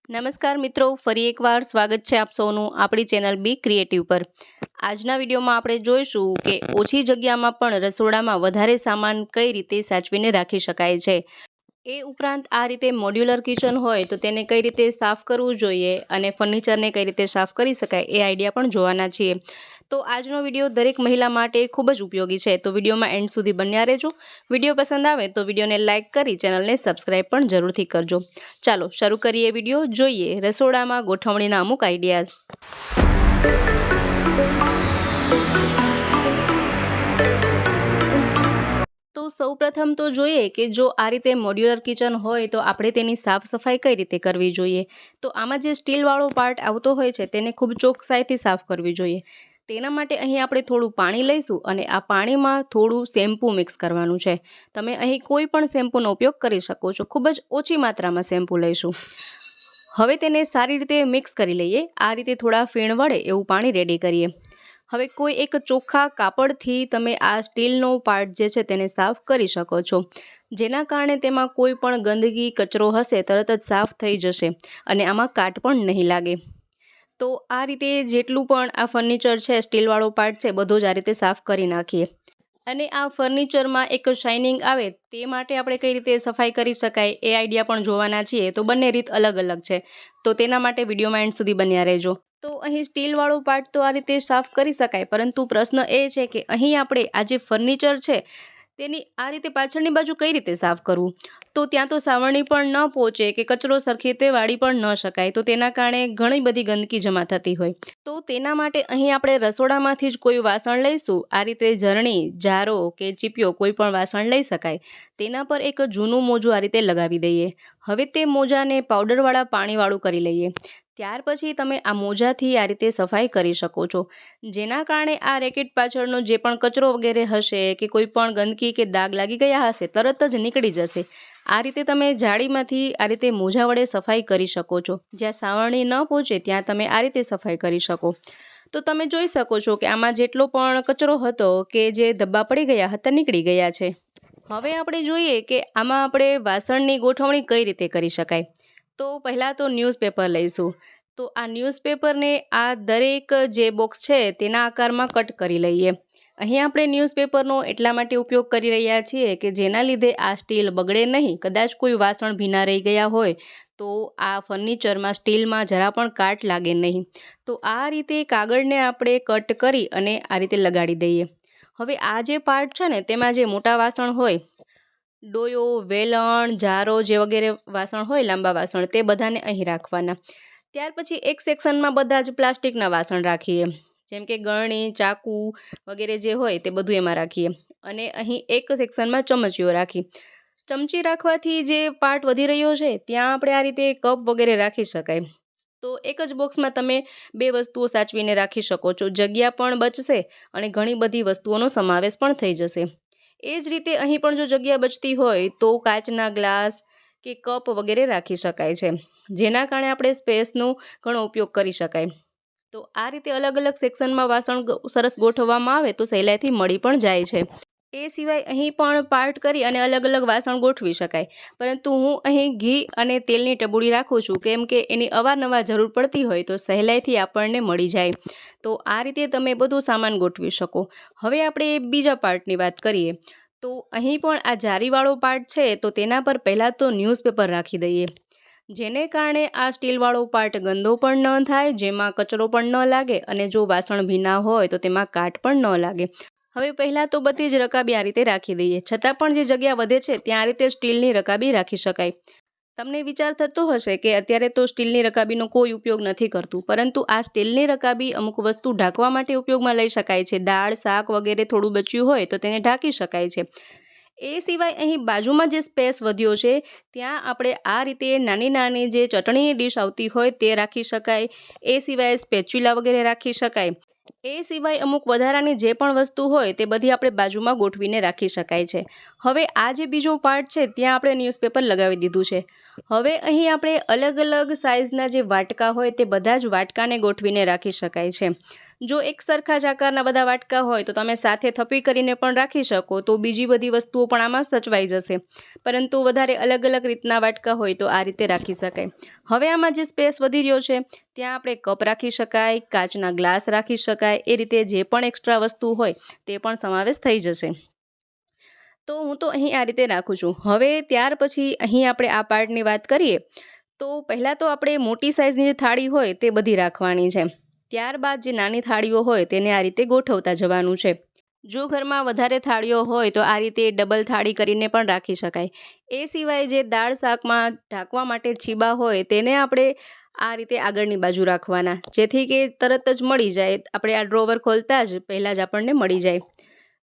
નમસ્કાર મિત્રો, ફરી એકવાર સ્વાગત છે આપ સૌનું આપણી ચેનલ બી ક્રિએટિવ પર। આજના વિડીયોમાં આપણે જોઈશું કે ઓછી જગ્યામાં પણ રસોડામાં વધારે સામાન કઈ રીતે સાચવીને રાખી શકાય છે। એ ઉપરાંત આ રીતે મોડ્યુલર કિચન હોય તો તેને કઈ રીતે સાફ કરવું જોઈએ અને ફર્નિચરને કઈ રીતે સાફ કરી શકાય એ આઈડિયા પણ જોવાના છીએ। તો આજનો વિડીયો દરેક મહિલા માટે ખૂબ જ ઉપયોગી છે, તો વિડીયોમાં એન્ડ સુધી બન્યા રહેજો। વિડીયો પસંદ આવે તો વિડીયોને લાઇક કરી ચેનલને સબસ્ક્રાઈબ પણ જરૂરથી કરજો। ચાલો શરૂ કરીએ વિડીયો, જોઈએ રસોડામાં ગોઠવણીના અમુક આઈડિયાઝ। તો સૌપ્રથમ તો જોઈએ કે જો આ રીતે મોડ્યુલર કિચન હોય તો આપણે તેની સાફ સફાઈ કઈ રીતે કરવી જોઈએ। તો આમાં જે સ્ટીલવાળો પાર્ટ આવતો હોય છે તેને ખૂબ ચોકસાઈથી સાફ કરવી જોઈએ। તેના માટે અહીં આપણે થોડું પાણી લઈશું અને આ પાણીમાં થોડું શેમ્પૂ મિક્સ કરવાનું છે। તમે અહીં કોઈ પણ શેમ્પૂનો ઉપયોગ કરી શકો છો, ખૂબ જ ઓછી માત્રામાં શેમ્પૂ લઈશું। હવે તેને સારી રીતે મિક્સ કરી લઈએ। આ રીતે થોડા ફીણ વડે એવું પાણી રેડી કરીએ। હવે કોઈ એક ચોખ્ખા કાપડથી તમે આ સ્ટીલનો પાર્ટ જે છે તેને સાફ કરી શકો છો, જેના કારણે તેમાં કોઈ પણ ગંદકી કચરો હશે તરત જ સાફ થઈ જશે અને આમાં કાટ પણ નહીં લાગે। તો આ રીતે જેટલું પણ આ ફર્નિચર છે, સ્ટીલવાળો પાર્ટ છે, બધો જ આ રીતે સાફ કરી નાખીએ। અને આ ફર્નિચરમાં એક શાઇનિંગ આવે તે માટે આપણે કઈ રીતે સફાઈ કરી શકાય એ આઈડિયા પણ જોવાના છીએ। તો બંને રીત અલગ અલગ છે, તો તેના માટે વિડીયોમાં એન્ડ સુધી બન્યા રહેજો। તો અહીં સ્ટીલવાળો પાર્ટ તો આ રીતે સાફ કરી શકાય, પરંતુ પ્રશ્ન એ છે કે અહીં આપણે આ જે ફર્નિચર છે તેની આ રીતે પાછળની બાજુ કઈ રીતે સાફ કરવું। તો ત્યાં તો સાવરણી પણ ન પહોંચે કે કચરો સરખી રીતે વાળી પણ ન શકાય, તો તેના કારણે ઘણી બધી ગંદકી જમા થતી હોય। તો તેના માટે અહીં આપણે રસોડામાંથી જ કોઈ વાસણ લઈશું। આ રીતે ઝરણી, જારો કે ચીપિયો કોઈ પણ વાસણ લઈ શકાય। તેના પર એક જૂનું મોજું આ રીતે લગાવી દઈએ। હવે તે મોજાને પાવડરવાળા પાણીવાળું કરી લઈએ। ત્યાર પછી તમે આ મોજાથી આ રીતે સફાઈ કરી શકો છો, જેના કારણે આ રેકેટ પાછળનો જે પણ કચરો વગેરે હશે કે કોઈ પણ ગંદકી કે દાગ લાગી ગયા હશે તરત જ નીકળી જશે। આ રીતે તમે જાળીમાંથી આ રીતે મોજા વડે સફાઈ કરી શકો છો। જ્યાં સાવરણી ન પહોંચે ત્યાં તમે આ રીતે સફાઈ કરી શકો। તો તમે જોઈ શકો છો કે આમાં જેટલો પણ કચરો હતો કે જે ધબ્બા પડી ગયા હતા નીકળી ગયા છે। હવે આપણે જોઈએ કે આમાં આપણે વાસણની ગોઠવણી કઈ રીતે કરી શકાય। તો પહેલાં તો ન્યૂઝપેપર લઈશું। તો આ ન્યૂઝપેપરને આ દરેક જે બોક્સ છે તેના આકારમાં કટ કરી લઈએ। અહીં આપણે ન્યૂઝપેપરનો એટલા માટે ઉપયોગ કરી રહ્યા છીએ કે જેના લીધે આ સ્ટીલ બગડે નહીં। કદાચ કોઈ વાસણ ભીના રહી ગયા હોય તો આ ફર્નિચરમાં સ્ટીલમાં જરા પણ કાટ લાગે નહીં। તો આ રીતે કાગળને આપણે કટ કરી અને આ રીતે લગાડી દઈએ। હવે આ જે પાર્ટ છે ને તેમાં જે મોટા વાસણ હોય, ડોયો, વેલણ, જારો જે વગેરે વાસણ હોય, લાંબા વાસણ, તે બધાને અહીં રાખવાના। ત્યાર પછી એક સેક્શનમાં બધા જ પ્લાસ્ટિકના વાસણ રાખીએ, જેમ કે ગળણી, ચાકુ વગેરે જે હોય તે બધું એમાં રાખીએ। અને અહીં એક સેક્શનમાં ચમચીઓ રાખી। ચમચી રાખવાથી જે પાર્ટ વધી રહ્યો છે ત્યાં આપણે આ રીતે કપ વગેરે રાખી શકાય। તો એક જ બોક્સમાં તમે બે વસ્તુઓ સાચવીને રાખી શકો છો, જગ્યા પણ બચશે અને ઘણી બધી વસ્તુઓનો સમાવેશ પણ થઈ જશે। એ જ રીતે અહીં પણ જો જગ્યા બચતી હોય તો કાચના ગ્લાસ કે કપ વગેરે રાખી શકાય છે, જેના કારણે આપણે સ્પેસનો ઘણો ઉપયોગ કરી શકાય। તો આ રીતે અલગ અલગ સેક્શનમાં વાસણ સરસ ગોઠવવામાં આવે તો સહેલાઈથી મળી પણ જાય છે। એ સિવાય અહીં પણ પાર્ટ કરી અને અલગ અલગ વાસણ ગોઠવી શકાય, પરંતુ હું અહીં ઘી અને તેલની ટબુડી રાખું છું, કેમ કે એની અવારનવાર જરૂર પડતી હોય તો સહેલાઈથી આપણને મળી જાય। તો આ રીતે તમે બધું સામાન ગોઠવી શકો। હવે આપણે બીજા પાર્ટની વાત કરીએ। તો અહીં પણ આ જારીવાળો પાર્ટ છે તો તેના પર પહેલાં તો ન્યૂઝપેપર રાખી દઈએ, જેને કારણે આ સ્ટીલવાળો પાર્ટ ગંદો પણ ન થાય, જેમાં કચરો પણ ન લાગે અને જો વાસણ ભીના હોય તો તેમાં કાટ પણ ન લાગે। હવે પહેલાં તો બધી જ રકાબી આ રીતે રાખી દઈએ, છતાં પણ જે જગ્યા વધે છે ત્યાં આ રીતે સ્ટીલની રકાબી રાખી શકાય। તમને વિચાર થતો હશે કે અત્યારે તો સ્ટીલની રકાબીનો કોઈ ઉપયોગ નથી કરતું, પરંતુ આ સ્ટીલની રકાબી અમુક વસ્તુ ઢાંકવા માટે ઉપયોગમાં લઈ શકાય છે। દાળ, શાક વગેરે થોડું બચ્યું હોય તો તેને ઢાંકી શકાય છે। એ સિવાય અહીં બાજુમાં જે સ્પેસ વધ્યો છે ત્યાં આપણે આ રીતે નાની નાની જે ચટણીની ડીશ આવતી હોય તે રાખી શકાય। એ સિવાય સ્પેચ્યુલા વગેરે રાખી શકાય। એ સિવાય અમુક વધારાની જે પણ વસ્તુ હોય તે બધી આપણે બાજુમાં ગોઠવીને રાખી શકાય છે। હવે આ જે બીજો પાર્ટ છે ત્યાં આપણે ન્યૂઝપેપર લગાવી દીધું છે. હવે અહીં આપણે અલગ અલગ સાઇઝના જે વાટકા હોય તે બધા જ વાટકાને ગોઠવીને રાખી શકાય છે. જો એક સરખા જ આકારના બધા વાટકા હોય તો તમે સાથે થપ્પી કરીને પણ રાખી શકો, તો બીજી બધી વસ્તુઓ પણ આમાં સચવાઈ જશે. પરંતુ વધારે અલગ અલગ રીતના વાટકા હોય તો આ રીતે રાખી શકાય. હવે આમાં જે સ્પેસ વધી રહ્યો છે ત્યાં આપણે કપ રાખી શકાય, કાચના ગ્લાસ રાખી શકાય, એ રીતે જે પણ એક્સ્ટ્રા વસ્તુ હોય તે પણ સમાવેશ થઈ જશે. તો હું તો અહીં આ રીતે રાખું છું. હવે ત્યાર પછી અહીં આપણે આ પાર્ટની વાત કરીએ તો પહેલાં તો આપણે મોટી સાઇઝની જે થાળી હોય તે બધી રાખવાની છે. ત્યારબાદ જે નાની થાળીઓ હોય તેને આ રીતે ગોઠવતા જવાનું છે. જો ઘરમાં વધારે થાળીઓ હોય તો આ રીતે ડબલ થાળી કરીને પણ રાખી શકાય. એ સિવાય જે દાળ શાકમાં ઢાંકવા માટે છીબા હોય તેને આપણે આ રીતે આગળની બાજુ રાખવાના, જેથી કે તરત જ મળી જાય. આપણે આ ડ્રોવર ખોલતા જ પહેલાં જ આપણને મળી જાય.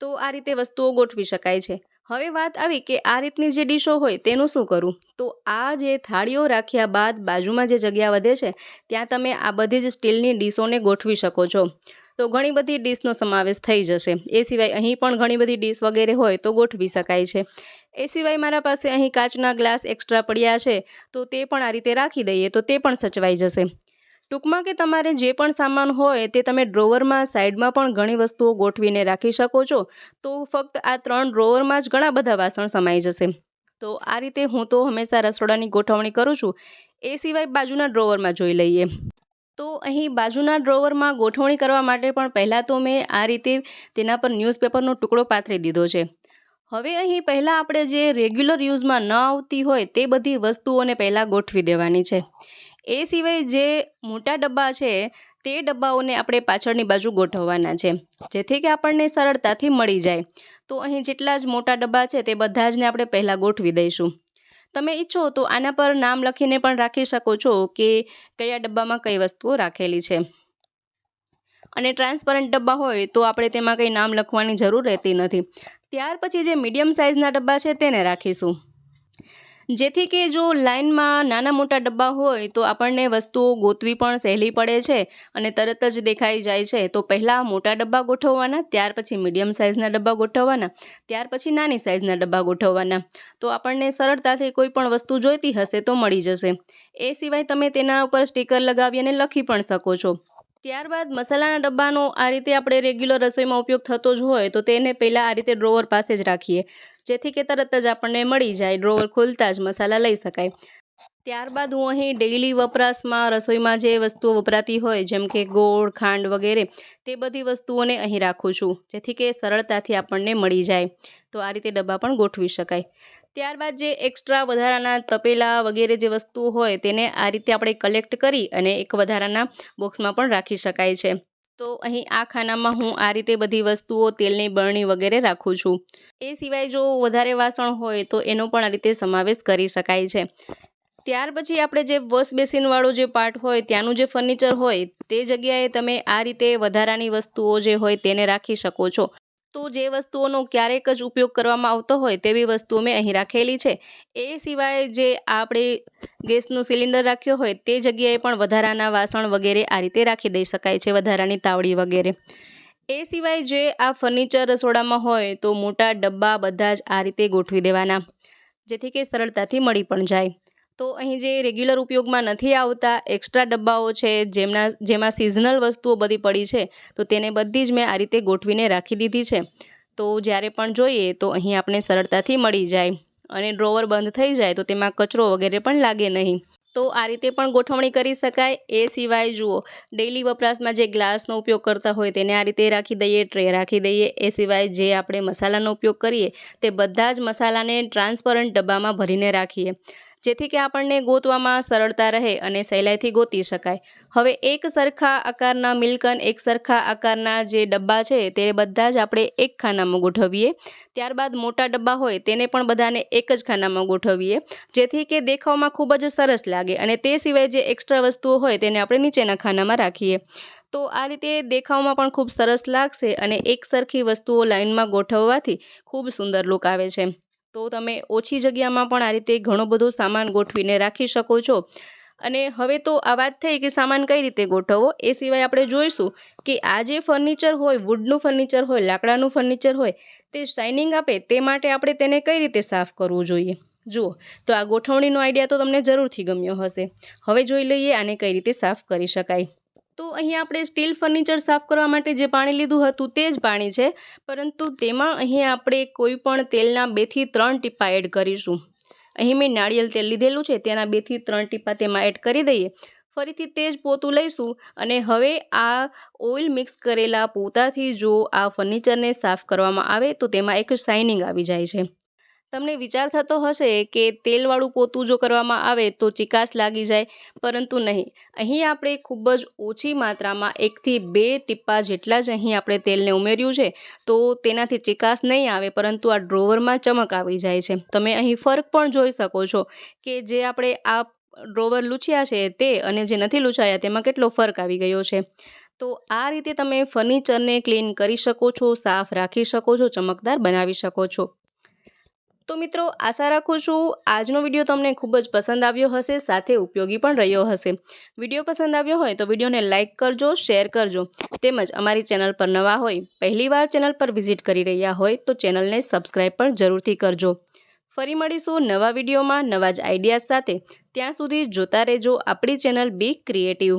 તો આ રીતે વસ્તુઓ ગોઠવી શકાય છે. હવે વાત આવી કે આ રીતની જે ડીશો હોય તેનું શું કરું? તો આ જે થાળીઓ રાખ્યા બાદ બાજુમાં જે જગ્યા વધે છે ત્યાં તમે આ બધી જ સ્ટીલની ડીશોને ગોઠવી શકો છો. તો ઘણી બધી ડીશનો સમાવેશ થઈ જશે. એ સિવાય અહીં પણ ઘણી બધી ડીશ વગેરે હોય તો ગોઠવી શકાય છે. એ સિવાય મારા પાસે અહીં કાચના ગ્લાસ એક્સ્ટ્રા પડ્યા છે તો તે પણ આ રીતે રાખી દઈએ તો તે પણ સચવાઈ જશે. ટૂંકમાં કે તમારે જે પણ સામાન હોય તે તમે ડ્રોવરમાં સાઈડમાં પણ ઘણી વસ્તુઓ ગોઠવીને રાખી શકો છો. તો ફક્ત આ 3 ડ્રોવરમાં જ ઘણા બધા વાસણ સમાઈ જશે. તો આ રીતે હું તો હંમેશા રસોડાની ગોઠવણી કરું છું. એ સિવાય બાજુના ડ્રોવરમાં જોઈ લઈએ. તો અહીં બાજુના ડ્રોવરમાં ગોઠવણી કરવા માટે પણ પહેલાં તો મેં આ રીતે તેના પર ન્યૂઝપેપરનો ટુકડો પાથરી દીધો છે. હવે અહીં પહેલાં આપણે જે રેગ્યુલર યુઝમાં ન આવતી હોય તે બધી વસ્તુઓને પહેલાં ગોઠવી દેવાની છે. એ સિવાય જે મોટા ડબ્બા છે તે ડબ્બાઓને આપણે પાછળની બાજુ ગોઠવવાના છે, જેથી કે આપણને સરળતાથી મળી જાય. તો અહીં જેટલા જ મોટા ડબ્બા છે તે બધા જને આપણે પહેલાં ગોઠવી દઈશું. તમે ઈચ્છો તો આના પર નામ લખીને પણ રાખી શકો છો કે કયા ડબ્બામાં કઈ વસ્તુઓ રાખેલી છે. અને ટ્રાન્સપરન્ટ ડબ્બા હોય તો આપણે તેમાં કંઈ નામ લખવાની જરૂર રહેતી નથી. ત્યાર પછી જે મીડિયમ સાઇઝના ડબ્બા છે તેને રાખીશું, જેથી કે જો લાઇનમાં નાના મોટા ડબ્બા હોય તો આપણને વસ્તુઓ ગોતવી પણ સહેલી પડે છે અને તરત જ દેખાઈ જાય છે. તો પહેલાં મોટા ડબ્બા ગોઠવવાના, ત્યાર પછી મીડિયમ સાઇઝના ડબ્બા ગોઠવવાના, ત્યાર પછી નાની સાઇઝના ડબ્બા ગોઠવવાના. તો આપણને સરળતાથી કોઈ પણ વસ્તુ જોઈતી હશે તો મળી જશે. એ સિવાય તમે તેના ઉપર સ્ટીકર લગાવી અને લખી પણ શકો છો. ત્યારબાદ મસાલાના ડબ્બાનો આ રીતે આપણે રેગ્યુલર રસોઈમાં ઉપયોગ થતો જ હોય તો તેને પહેલાં આ રીતે ડ્રોવર પાસે જ રાખીએ, જેથી કે તરત જ આપણને મળી જાય. ડ્રોવર ખોલતા જ મસાલા લઈ શકાય. ત્યારબાદ હું અહીં ડેઇલી વપરાશમાં રસોઈમાં જે વસ્તુઓ વપરાતી હોય જેમ કે ગોળ, ખાંડ વગેરે તે બધી વસ્તુઓને અહીં રાખું છું, જેથી કે સરળતાથી આપણને મળી જાય. તો આ રીતે ડબ્બા પણ ગોઠવી શકાય. ત્યારબાદ જે એક્સ્ટ્રા વધારાના તપેલા વગેરે જે વસ્તુઓ હોય તેને આ રીતે આપણે કલેક્ટ કરી અને એક વધારાના બોક્સમાં પણ રાખી શકાય છે. તો અહીં આ ખાનામાં હું આ રીતે બધી વસ્તુઓ, તેલની બરણી વગેરે રાખું છું. એ સિવાય જો વધારે વાસણ હોય તો એનો પણ આ રીતે સમાવેશ કરી શકાય છે. ત્યાર પછી આપણે જે વોશ બેસિનવાળો જે પાર્ટ હોય ત્યાંનું જે ફર્નિચર હોય તે જગ્યાએ તમે આ રીતે વધારાની વસ્તુઓ જે હોય તેને રાખી શકો છો. તો જે વસ્તુઓનો ક્યારેક જ ઉપયોગ કરવામાં આવતો હોય તેવી વસ્તુઓ મેં અહીં રાખેલી છે. એ સિવાય જે આપણે ગેસનું સિલિન્ડર રાખ્યો હોય તે જગ્યાએ પણ વધારાના વાસણ વગેરે આ રીતે રાખી દઈ શકાય છે, વધારાની તાવડી વગેરે. એ સિવાય જે આ ફર્નિચર રસોડામાં હોય તો મોટા ડબ્બા બધા જ આ રીતે ગોઠવી દેવાના, જેથી કે સરળતાથી મળી પણ જાય. તો અહીં જે રેગ્યુલર ઉપયોગમાં નથી આવતા એક્સ્ટ્રા ડબ્બાઓ છે જેમાં સિઝનલ વસ્તુઓ બધી પડી છે તો તેને બધી જ મેં આ રીતે ગોઠવીને રાખી દીધી છે. તો જ્યારે પણ જોઈએ તો અહીં આપણે સરળતાથી મળી જાય અને ડ્રોવર બંધ થઈ જાય તો તેમાં કચરો વગેરે પણ લાગે નહીં. તો આ રીતે પણ ગોઠવણી કરી શકાય. એ સિવાય જુઓ, ડેઇલી વપરાશમાં જે ગ્લાસનો ઉપયોગ કરતા હોય તેને આ રીતે રાખી દઈએ, ટ્રે રાખી દઈએ. એ સિવાય જે આપણે મસાલાનો ઉપયોગ કરીએ તે બધા જ મસાલાને ટ્રાન્સપરન્ટ ડબ્બામાં ભરીને રાખીએ, જેથી કે આપણને ગોતવામાં સરળતા રહે અને સહેલાઈથી ગોતી શકાય. હવે એક સરખા આકારના મિલ્કન, એક સરખા આકારના જે ડબ્બા છે તે બધા જ આપણે એક ખાનામાં ગોઠવીએ. ત્યારબાદ મોટા ડબ્બા હોય તેને પણ બધાને એક જ ખાનામાં ગોઠવીએ, જેથી કે દેખાવમાં ખૂબ જ સરસ લાગે. અને તે સિવાય જે એક્સ્ટ્રા વસ્તુઓ હોય તેને આપણે નીચેના ખાનામાં રાખીએ. તો આ રીતે દેખાવમાં પણ ખૂબ સરસ લાગશે અને એક સરખી વસ્તુઓ લાઇનમાં ગોઠવવાથી ખૂબ સુંદર લુક આવે છે. તો તમે ઓછી જગ્યામાં પણ આ રીતે ઘણો બધો સામાન ગોઠવીને રાખી શકો છો અને હવે તો આ વાત થઈ કે સામાન કઈ રીતે ગોઠવવો, એ સિવાય આપણે જોઈશું કે આ જે ફર્નિચર હોય, વુડનું ફર્નિચર હોય, લાકડાનું ફર્નિચર હોય, તે શાઇનિંગ આપે તે માટે આપણે તેને કઈ રીતે સાફ કરવું જોઈએ. જુઓ, તો આ ગોઠવણીનો આઈડિયા તો તમને જરૂરથી ગમ્યો હશે. હવે જોઈ લઈએ આને કઈ રીતે સાફ કરી શકાય. તો અહીંયા આપણે સ્ટીલ ફર્નિચર સાફ કરવા માટે જે પાણી લીધું હતું તે જ પાણી છે, પરંતુ તેમાં અહીંયા આપણે કોઈ પણ તેલના 2 થી 3 ટીપા એડ કરીશું. અહીં મેં નાળિયેર તેલ લીધેલું છે, તેના 2 થી 3 ટીપા તેમાં એડ કરી દઈએ. ફરીથી તે જ પોતું લઈશું અને હવે આ ઓઇલ મિક્સ કરેલા પોતાથી જો આ ફર્નિચરને સાફ કરવામાં આવે તો તેમાં એક શાઇનિંગ આવી જાય છે. તમને વિચાર થતો હશે કે તેલવાળું પોતું જો કરવામાં આવે તો ચિકાસ લાગી જાય, પરંતુ નહીં. અહીં આપણે ખૂબ જ ઓછી માત્રામાં 1 થી 2 ટીપા જેટલા જ અહીં આપણે તેલને ઉમેર્યું છે, તો તેનાથી ચિકાસ નહીં આવે, પરંતુ આ ડ્રોવરમાં ચમક આવી જાય છે. તમે અહીં ફરક પણ જોઈ શકો છો કે જે આપણે આ ડ્રોવર લૂછ્યા છે તે અને જે નથી લૂછાયા તેમાં કેટલો ફરક આવી ગયો છે. તો આ રીતે તમે ફર્નિચરને ક્લીન કરી શકો છો, સાફ રાખી શકો છો, ચમકદાર બનાવી શકો છો. તો મિત્રો, આશા રાખું છું આજનો વિડીયો તમને ખૂબ જ પસંદ આવ્યો હશે, સાથે ઉપયોગી પણ રહ્યો હશે. વિડીયો પસંદ આવ્યો હોય તો વિડીયોને લાઇક કરજો, શેર કરજો, તેમજ અમારી ચેનલ પર નવા હોય, પહેલીવાર ચેનલ પર વિઝિટ કરી રહ્યા હોય તો ચેનલને સબસ્ક્રાઈબ પણ જરૂરથી કરજો. ફરી મળીશું નવા વિડીયોમાં નવા જ આઈડિયાઝ સાથે. ત્યાં સુધી જોતા રહેજો આપણી ચેનલ બી ક્રિએટિવ.